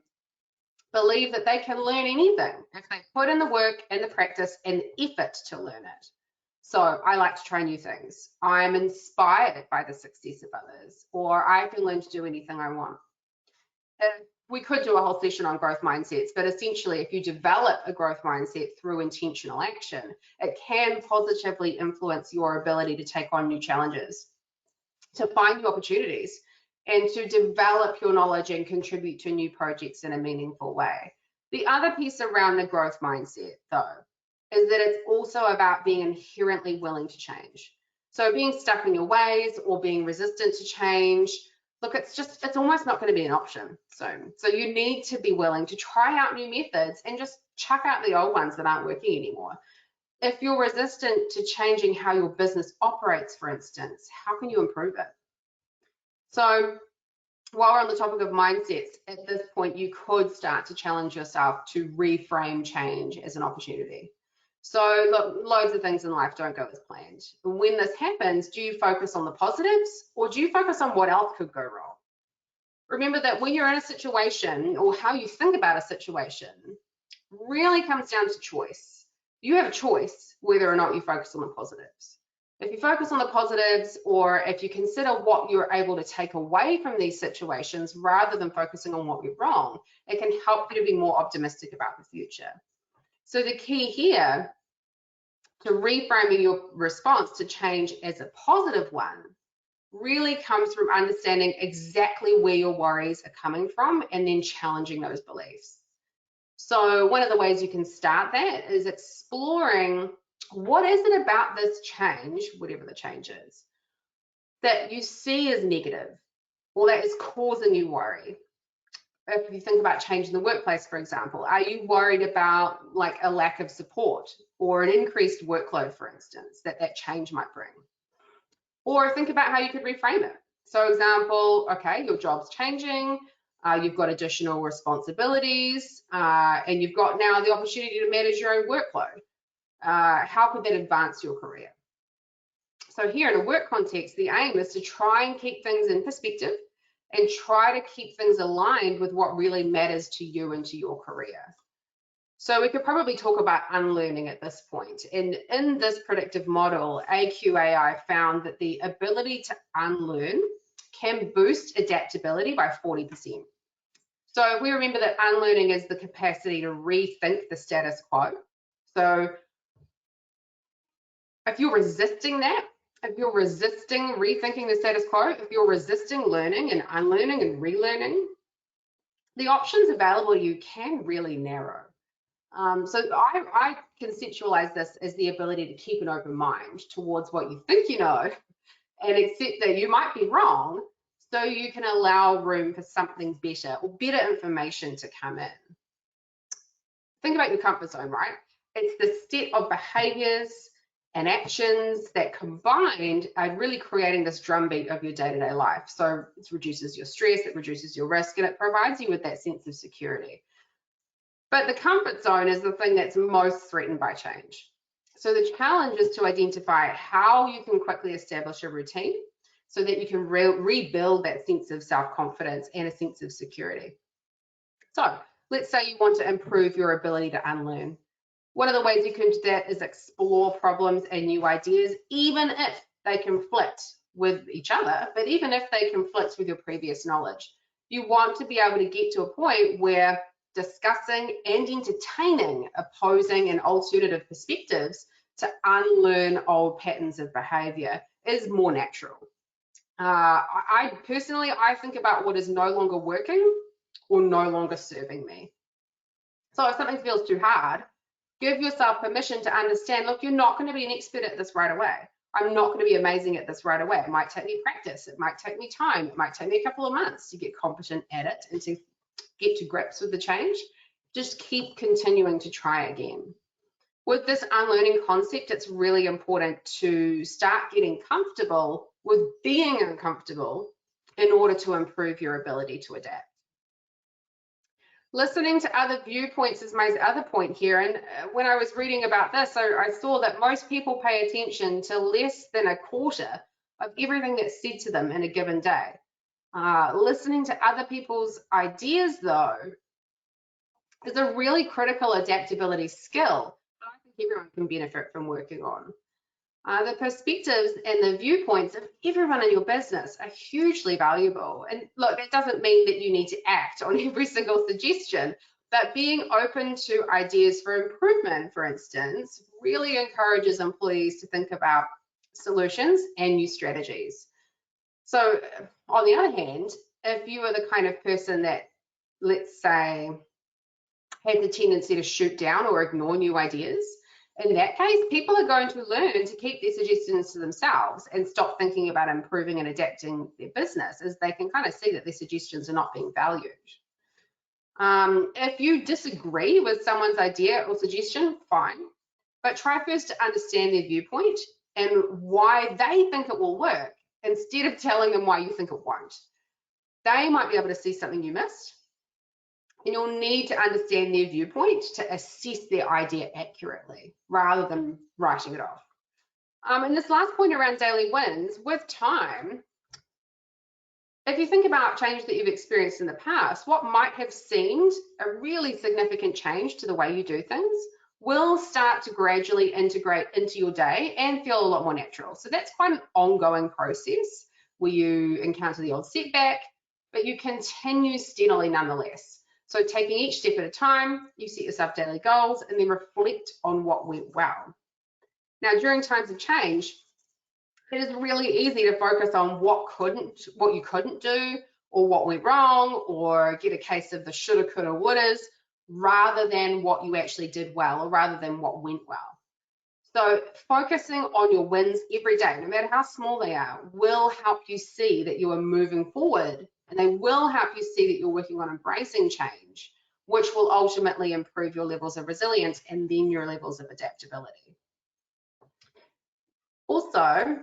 believe that they can learn anything if they put in the work and the practice and the effort to learn it. So I like to try new things. I'm inspired by the success of others, or I can learn to do anything I want. We could do a whole session on growth mindsets, but essentially if you develop a growth mindset through intentional action, it can positively influence your ability to take on new challenges, to find new opportunities, and to develop your knowledge and contribute to new projects in a meaningful way. The other piece around the growth mindset, though, is that it's also about being inherently willing to change. So being stuck in your ways or being resistant to change, look, it's almost not going to be an option soon. So you need to be willing to try out new methods and just chuck out the old ones that aren't working anymore. If you're resistant to changing how your business operates, for instance, how can you improve it? So while we're on the topic of mindsets, at this point, you could start to challenge yourself to reframe change as an opportunity. So look, loads of things in life don't go as planned. When this happens, do you focus on the positives or do you focus on what else could go wrong? Remember that when you're in a situation, or how you think about a situation really comes down to choice. You have a choice whether or not you focus on the positives. If you focus on the positives, or if you consider what you're able to take away from these situations rather than focusing on what went wrong, it can help you to be more optimistic about the future. So the key here to reframing your response to change as a positive one really comes from understanding exactly where your worries are coming from and then challenging those beliefs. So one of the ways you can start that is exploring, what is it about this change, whatever the change is, that you see as negative or that is causing you worry? If you think about change in the workplace, for example, are you worried about like a lack of support or an increased workload, for instance, that change might bring? Or think about how you could reframe it. So example, okay, your job's changing, you've got additional responsibilities, and you've got now the opportunity to manage your own workload. How could that advance your career? So here in a work context, the aim is to try and keep things in perspective and try to keep things aligned with what really matters to you and to your career. So we could probably talk about unlearning at this point. And in this predictive model, AQAI found that the ability to unlearn can boost adaptability by 40%. So if we remember that unlearning is the capacity to rethink the status quo. So if you're resisting that, if you're resisting rethinking the status quo, if you're resisting learning and unlearning and relearning, the options available to you can really narrow. So I conceptualize this as the ability to keep an open mind towards what you think you know and accept that you might be wrong, so you can allow room for something better or better information to come in. Think about your comfort zone, right? It's the set of behaviors and actions that combined are really creating this drumbeat of your day-to-day life. So it reduces your stress, it reduces your risk, and it provides you with that sense of security. But the comfort zone is the thing that's most threatened by change. So the challenge is to identify how you can quickly establish a routine so that you can rebuild that sense of self-confidence and a sense of security. So let's say you want to improve your ability to unlearn. One of the ways you can do that is explore problems and new ideas, even if they conflict with each other, but even if they conflict with your previous knowledge. You want to be able to get to a point where discussing and entertaining opposing and alternative perspectives to unlearn old patterns of behavior is more natural. I personally think about what is no longer working or no longer serving me. So if something feels too hard, give yourself permission to understand, look, you're not going to be an expert at this right away. I'm not going to be amazing at this right away. It might take me practice. It might take me time. It might take me a couple of months to get competent at it and to get to grips with the change. Just keep continuing to try again. With this unlearning concept, it's really important to start getting comfortable with being uncomfortable in order to improve your ability to adapt. Listening to other viewpoints is my other point here. And when I was reading about this, I saw that most people pay attention to less than a quarter of everything that's said to them in a given day. Listening to other people's ideas, though, is a really critical adaptability skill that I think everyone can benefit from working on. The perspectives and the viewpoints of everyone in your business are hugely valuable. And look, that doesn't mean that you need to act on every single suggestion, but being open to ideas for improvement, for instance, really encourages employees to think about solutions and new strategies. So on the other hand, if you are the kind of person that, let's say, has a tendency to shoot down or ignore new ideas, in that case, people are going to learn to keep their suggestions to themselves and stop thinking about improving and adapting their business, as they can kind of see that their suggestions are not being valued. If you disagree with someone's idea or suggestion, fine, but try first to understand their viewpoint and why they think it will work instead of telling them why you think it won't. they might be able to see something you missed, and you'll need to understand their viewpoint to assess their idea accurately rather than writing it off. And this last point around daily wins, with time, if you think about change that you've experienced in the past, what might have seemed a really significant change to the way you do things will start to gradually integrate into your day and feel a lot more natural. So that's quite an ongoing process where you encounter the odd setback, but you continue steadily nonetheless. So taking each step at a time, you set yourself daily goals and then reflect on what went well. Now, during times of change, it is really easy to focus on what you couldn't do, or what went wrong, or get a case of the shoulda, coulda, wouldas, rather than what you actually did well, or rather than what went well. So focusing on your wins every day, no matter how small they are, will help you see that you are moving forward, and they will help you see that you're working on embracing change, which will ultimately improve your levels of resilience and then your levels of adaptability. Also,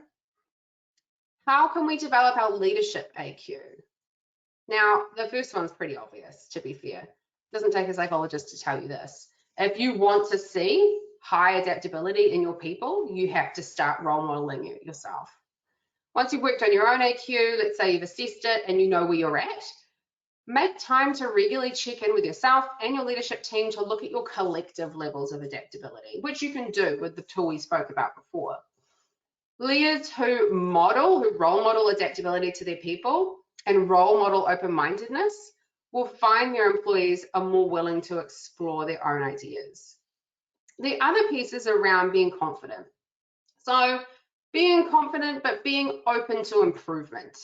how can we develop our leadership AQ? Now, the first one's pretty obvious, to be fair. It doesn't take a psychologist to tell you this. If you want to see high adaptability in your people, you have to start role modeling it yourself. Once you've worked on your own AQ, let's say you've assessed it and you know where you're at, make time to regularly check in with yourself and your leadership team to look at your collective levels of adaptability, which you can do with the tool we spoke about before. Leaders who role model adaptability to their people and role model open-mindedness will find their employees are more willing to explore their own ideas. The other piece is around being confident. So being confident, but being open to improvement.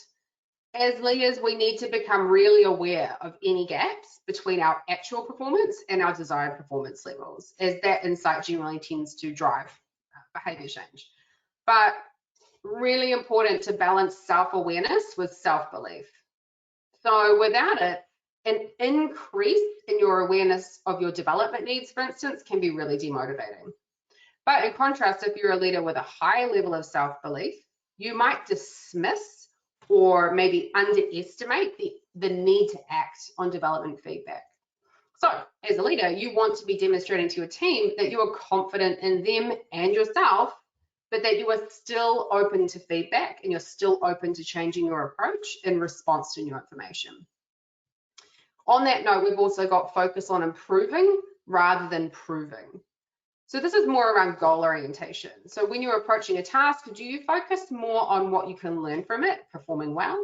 As leaders, we need to become really aware of any gaps between our actual performance and our desired performance levels, as that insight generally tends to drive behavior change. But really important to balance self-awareness with self-belief. So without it, an increase in your awareness of your development needs, for instance, can be really demotivating. But in contrast, if you're a leader with a high level of self-belief, you might dismiss or maybe underestimate the need to act on development feedback. So as a leader, you want to be demonstrating to your team that you are confident in them and yourself, but that you are still open to feedback and you're still open to changing your approach in response to new information. On that note, we've also got focus on improving rather than proving. So this is more around goal orientation. So when you're approaching a task, do you focus more on what you can learn from it, performing well,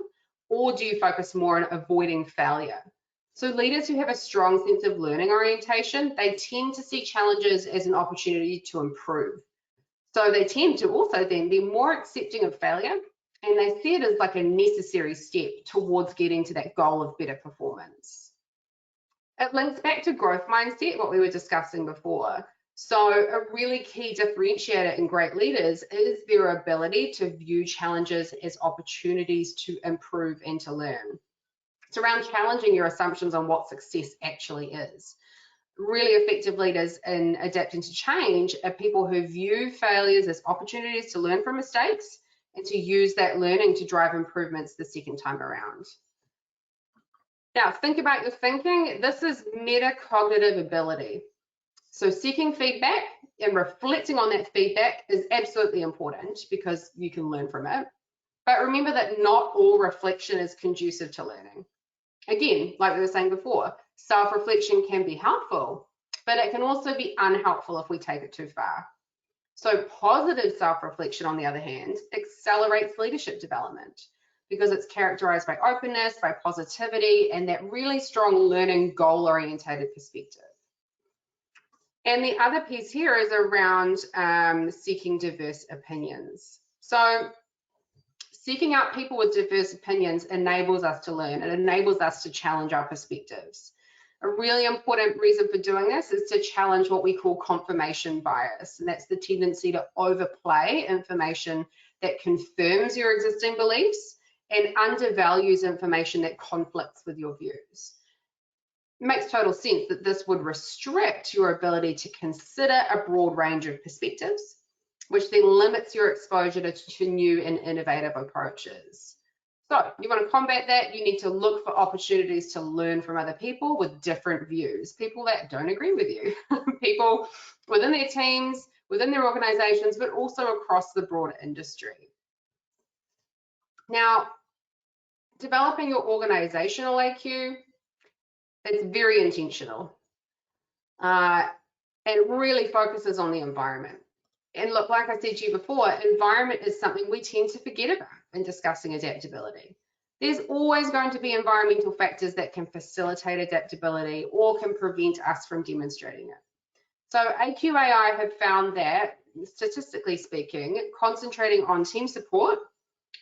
or do you focus more on avoiding failure? So leaders who have a strong sense of learning orientation, they tend to see challenges as an opportunity to improve. So they tend to also then be more accepting of failure, and they see it as like a necessary step towards getting to that goal of better performance. It links back to growth mindset, what we were discussing before. So a really key differentiator in great leaders is their ability to view challenges as opportunities to improve and to learn. It's around challenging your assumptions on what success actually is. Really effective leaders in adapting to change are people who view failures as opportunities to learn from mistakes and to use that learning to drive improvements the second time around. Now, think about your thinking. This is metacognitive ability. So seeking feedback and reflecting on that feedback is absolutely important because you can learn from it. But remember that not all reflection is conducive to learning. Again, like we were saying before, self-reflection can be helpful, but it can also be unhelpful if we take it too far. So positive self-reflection, on the other hand, accelerates leadership development because it's characterized by openness, by positivity, and that really strong learning goal-orientated perspective. And the other piece here is around seeking diverse opinions. So seeking out people with diverse opinions enables us to learn. It enables us to challenge our perspectives. A really important reason for doing this is to challenge what we call confirmation bias, and that's the tendency to overplay information that confirms your existing beliefs and undervalues information that conflicts with your views. It makes total sense that this would restrict your ability to consider a broad range of perspectives, which then limits your exposure to new and innovative approaches. So you want to combat that, you need to look for opportunities to learn from other people with different views, people that don't agree with you, people within their teams, within their organizations, but also across the broader industry. Now, developing your organizational AQ, it's very intentional. It really focuses on the environment. And look, like I said to you before, environment is something we tend to forget about in discussing adaptability. There's always going to be environmental factors that can facilitate adaptability or can prevent us from demonstrating it. So AQAI have found that, statistically speaking, concentrating on team support,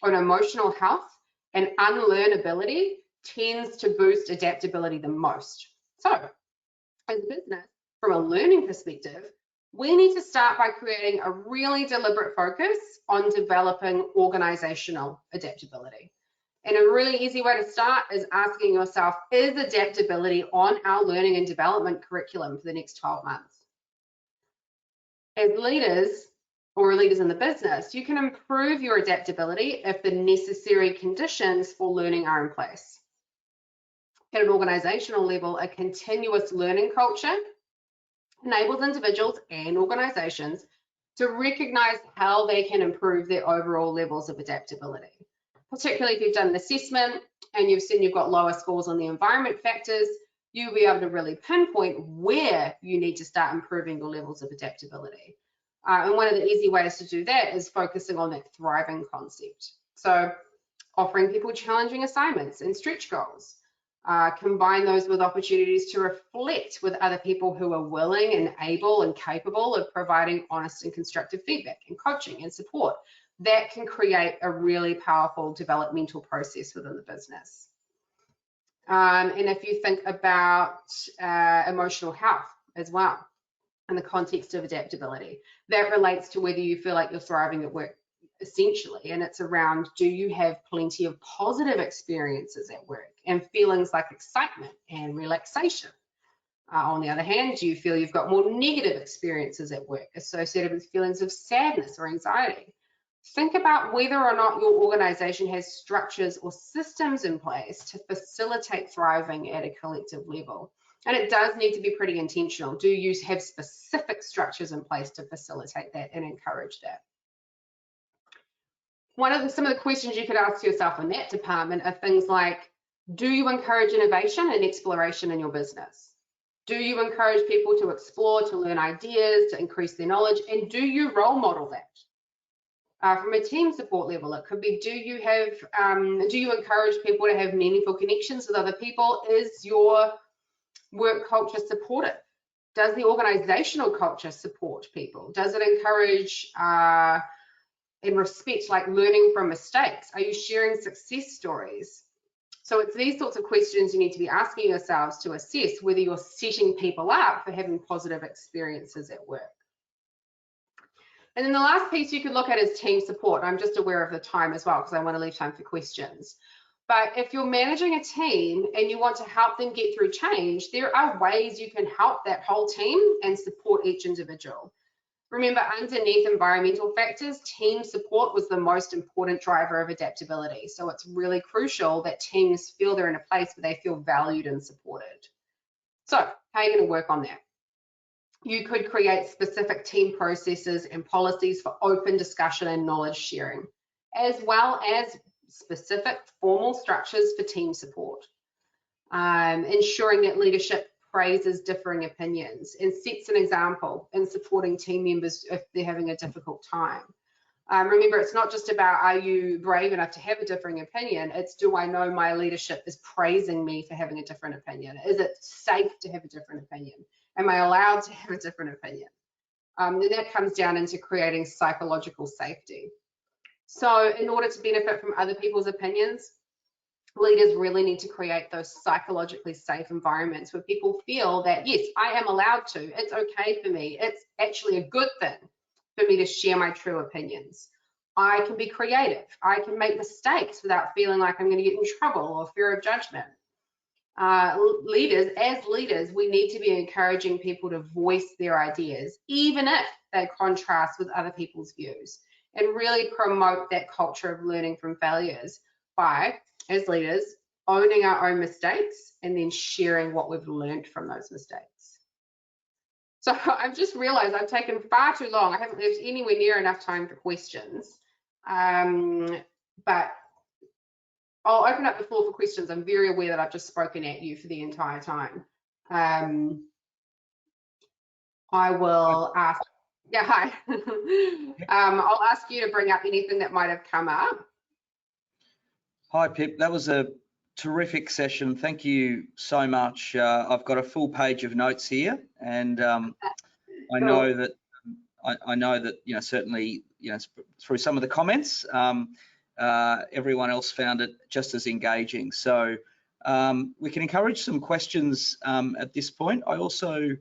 on emotional health, and unlearnability tends to boost adaptability the most. So, as a business, from a learning perspective, we need to start by creating a really deliberate focus on developing organizational adaptability. And a really easy way to start is asking yourself, is adaptability on our learning and development curriculum for the next 12 months? As leaders or leaders in the business, you can improve your adaptability if the necessary conditions for learning are in place. At an organizational level, a continuous learning culture enables individuals and organizations to recognize how they can improve their overall levels of adaptability. Particularly if you've done an assessment and you've seen you've got lower scores on the environment factors, you'll be able to really pinpoint where you need to start improving your levels of adaptability. And one of the easy ways to do that is focusing on that thriving concept. So offering people challenging assignments and stretch goals. Combine those with opportunities to reflect with other people who are willing and able and capable of providing honest and constructive feedback and coaching and support. That can create a really powerful developmental process within the business. And if you think about emotional health as well, in the context of adaptability, that relates to whether you feel like you're thriving at work, essentially, and it's around, do you have plenty of positive experiences at work and feelings like excitement and relaxation? On the other hand, do you feel you've got more negative experiences at work associated with feelings of sadness or anxiety? Think about whether or not your organization has structures or systems in place to facilitate thriving at a collective level. And it does need to be pretty intentional. Do you have specific structures in place to facilitate that and encourage that? Some of the questions you could ask yourself in that department are things like, do you encourage innovation and exploration in your business? Do you encourage people to explore, to learn ideas, to increase their knowledge? And do you role model that? From a team support level, it could be, do you encourage people to have meaningful connections with other people? Is your work culture supportive? Does the organizational culture support people? Does it encourage and respect, like learning from mistakes? Are you sharing success stories? So it's these sorts of questions you need to be asking yourselves to assess whether you're setting people up for having positive experiences at work. And then the last piece you could look at is team support. I'm just aware of the time as well because I want to leave time for questions. But if you're managing a team and you want to help them get through change, there are ways you can help that whole team and support each individual. Remember, underneath environmental factors, team support was the most important driver of adaptability. So it's really crucial that teams feel they're in a place where they feel valued and supported. So how are you going to work on that? You could create specific team processes and policies for open discussion and knowledge sharing, as well as specific formal structures for team support. Ensuring that leadership praises differing opinions and sets an example in supporting team members if they're having a difficult time. Remember, it's not just about, are you brave enough to have a differing opinion? It's, do I know my leadership is praising me for having a different opinion? Is it safe to have a different opinion? Am I allowed to have a different opinion? Then that comes down into creating psychological safety. So in order to benefit from other people's opinions, leaders really need to create those psychologically safe environments where people feel that, yes, I am allowed to, it's okay for me, it's actually a good thing for me to share my true opinions. I can be creative, I can make mistakes without feeling like I'm going to get in trouble or fear of judgment. As leaders, we need to be encouraging people to voice their ideas, even if they contrast with other people's views, and really promote that culture of learning from failures. by, as leaders, owning our own mistakes and then sharing what we've learned from those mistakes. So I've just realized I've taken far too long. I haven't left anywhere near enough time for questions. But I'll open up the floor for questions. I'm very aware that I've just spoken at you for the entire time. I will ask, yeah, hi. I'll ask you to bring up anything that might have come up. Hi, Pip. That was a terrific session. Thank you so much. I've got a full page of notes here, and I know that certainly through some of the comments, everyone else found it just as engaging. So we can encourage some questions at this point. I also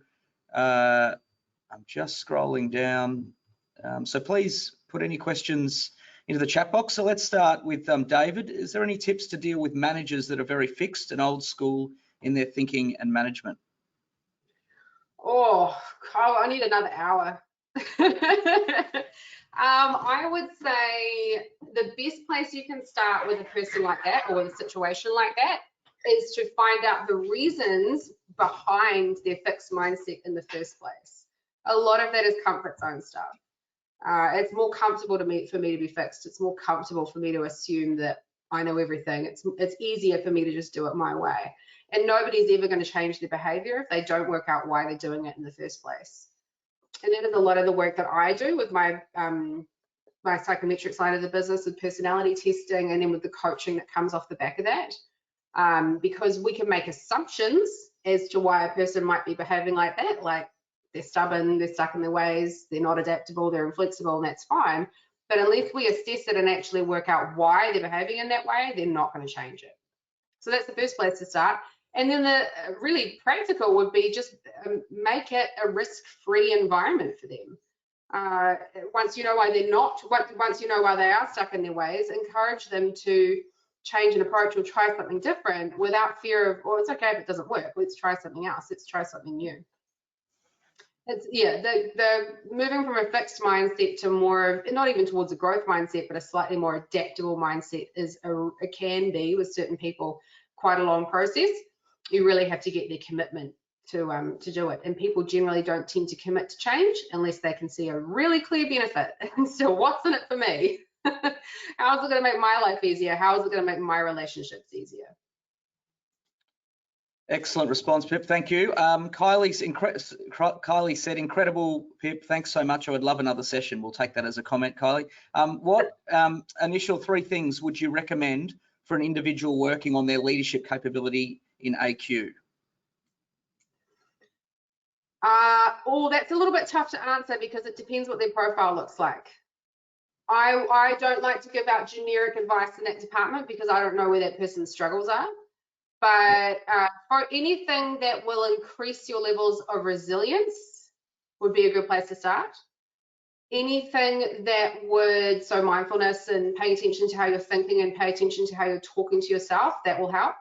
I'm just scrolling down, so please put any questions into the chat box. So let's start with David. Is there any tips to deal with managers that are very fixed and old school in their thinking and management? Oh, Kyle, I need another hour. I would say the best place you can start with a person like that or with a situation like that is to find out the reasons behind their fixed mindset in the first place. A lot of that is comfort zone stuff. It's more comfortable for me to be fixed. It's more comfortable for me to assume that I know everything. It's easier for me to just do it my way. And nobody's ever going to change their behavior if they don't work out why they're doing it in the first place. And that is a lot of the work that I do with my my psychometric side of the business, with personality testing, and then with the coaching that comes off the back of that. Because we can make assumptions as to why a person might be behaving like that, like they're stubborn, they're stuck in their ways, they're not adaptable, they're inflexible, and that's fine. But unless we assess it and actually work out why they're behaving in that way, they're not going to change it. So that's the first place to start. And then the really practical would be just make it a risk-free environment for them. Once you know why they're not, once you know why they are stuck in their ways, encourage them to change an approach or try something different without fear of, oh, it's okay if it doesn't work. Let's try something else. Let's try something new. It's, yeah, the moving from a fixed mindset to more, not even towards a growth mindset, but a slightly more adaptable mindset is it can be with certain people quite a long process. You really have to get their commitment to do it, and people generally don't tend to commit to change unless they can see a really clear benefit. And so, what's in it for me? How is it going to make my life easier? How is it going to make my relationships easier? Excellent response, Pip. Thank you. Kylie said, incredible, Pip. Thanks so much. I would love another session. We'll take that as a comment, Kylie. What initial 3 things would you recommend for an individual working on their leadership capability in AQ? Oh, that's a little bit tough to answer because it depends what their profile looks like. I don't like to give out generic advice in that department because I don't know where that person's struggles are. But for anything that will increase your levels of resilience would be a good place to start. Anything that would, so mindfulness and paying attention to how you're thinking and pay attention to how you're talking to yourself, that will help.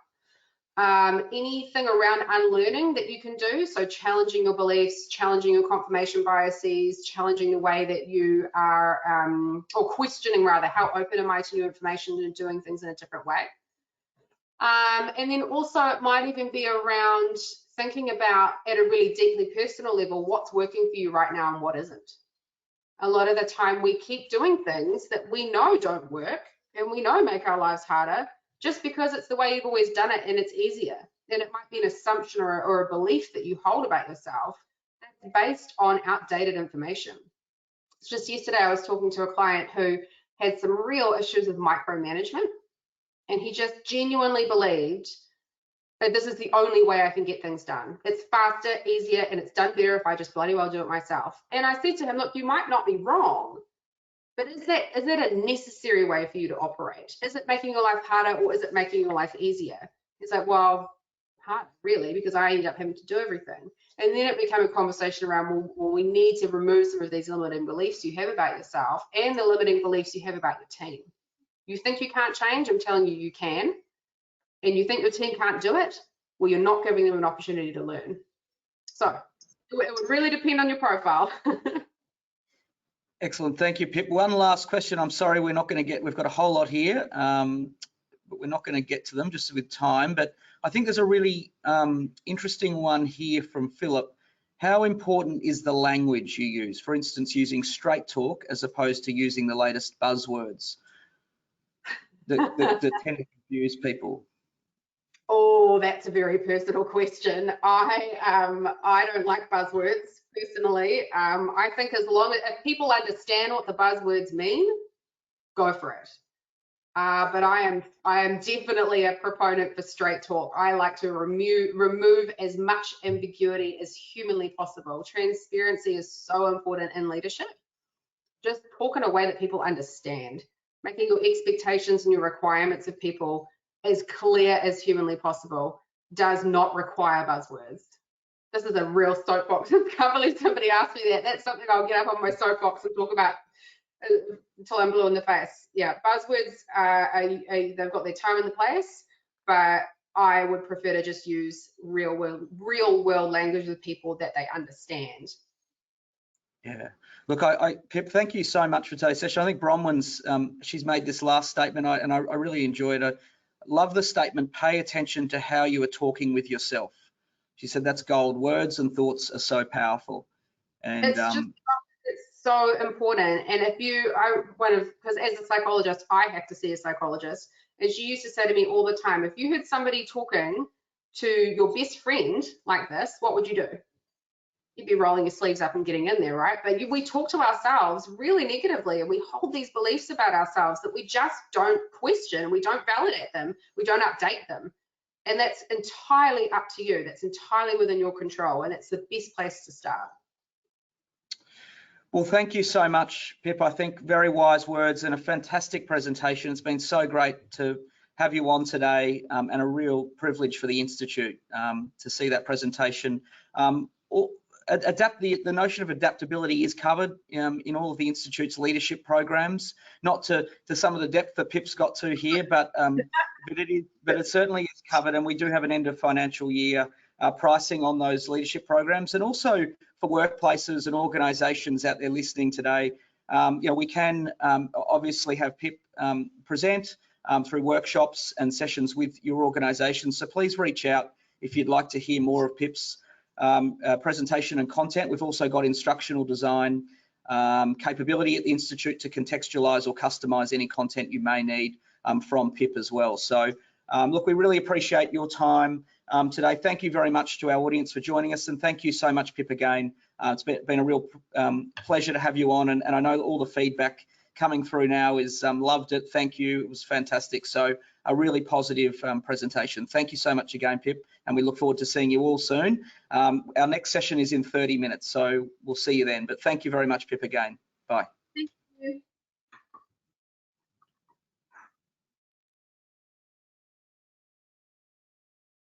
Anything around unlearning that you can do, so challenging your beliefs, challenging your confirmation biases, challenging the way that you are, or questioning rather, how open am I to new information and doing things in a different way. And then also it might even be around thinking about at a really deeply personal level, what's working for you right now and what isn't. A lot of the time we keep doing things that we know don't work and we know make our lives harder just because it's the way you've always done it and it's easier. And it might be an assumption or a belief that you hold about yourself that's based on outdated information. It's just yesterday I was talking to a client who had some real issues with micromanagement. And he just genuinely believed that this is the only way I can get things done. It's faster, easier, and it's done better if I just bloody well do it myself. And I said to him, look, you might not be wrong, but is that a necessary way for you to operate? Is it making your life harder or is it making your life easier? He's like, well, hard, really, because I end up having to do everything. And then it became a conversation around, well, we need to remove some of these limiting beliefs you have about yourself and the limiting beliefs you have about your team. You think you can't change, I'm telling you, you can. And you think your team can't do it, well, you're not giving them an opportunity to learn. So it would really depend on your profile. Excellent, thank you, Pip. One last question. I'm sorry, we're not going to get, we've got a whole lot here. but we're not going to get to them just with time. But I think there's a really interesting one here from Philip. How important is the language you use? For instance, using straight talk as opposed to using the latest buzzwords that tend to confuse people. Oh, that's a very personal question. I don't like buzzwords personally. I think as long as if people understand what the buzzwords mean, go for it. But I am definitely a proponent for straight talk. I like to remove as much ambiguity as humanly possible. Transparency is so important in leadership. Just talk in a way that people understand, making your expectations and your requirements of people as clear as humanly possible does not require buzzwords. This is a real soapbox. I can't believe somebody asked me that. That's something I'll get up on my soapbox and talk about until I'm blue in the face. Yeah, buzzwords, they've got their time and the place, but I would prefer to just use real world language with people that they understand. Yeah, look, Pip, thank you so much for today's session. I think Bronwyn's, she's made this last statement, and I really enjoyed it. I love the statement, pay attention to how you are talking with yourself. She said that's gold. Words and thoughts are so powerful. And it's so important. And if you, because as a psychologist, I have to see a psychologist, and she used to say to me all the time, if you heard somebody talking to your best friend like this, what would you do? You'd be rolling your sleeves up and getting in there, right? But we talk to ourselves really negatively, and we hold these beliefs about ourselves that we just don't question, we don't validate them, we don't update them. And that's entirely up to you. That's entirely within your control, and it's the best place to start. Well, thank you so much, Pip. I think very wise words and a fantastic presentation. It's been so great to have you on today, and a real privilege for the Institute to see that presentation. The notion of adaptability is covered in all of the Institute's leadership programs, not to some of the depth that Pip's got to here, but it certainly is covered, and we do have an end of financial year pricing on those leadership programs, and also for workplaces and organisations out there listening today. We can obviously have Pip present through workshops and sessions with your organisation, so please reach out if you'd like to hear more of Pip's presentation and content. We've also got instructional design capability at the Institute to contextualise or customise any content you may need from Pip as well. So look, we really appreciate your time today. Thank you very much to our audience for joining us, and thank you so much, Pip, again. It's been a real pleasure to have you on, and I know all the feedback coming through now is loved it. Thank you. It was fantastic. So a really positive presentation. Thank you so much again, Pip, and we look forward to seeing you all soon. Our next session is in 30 minutes, so we'll see you then. But thank you very much, Pip, again. Bye. Thank you.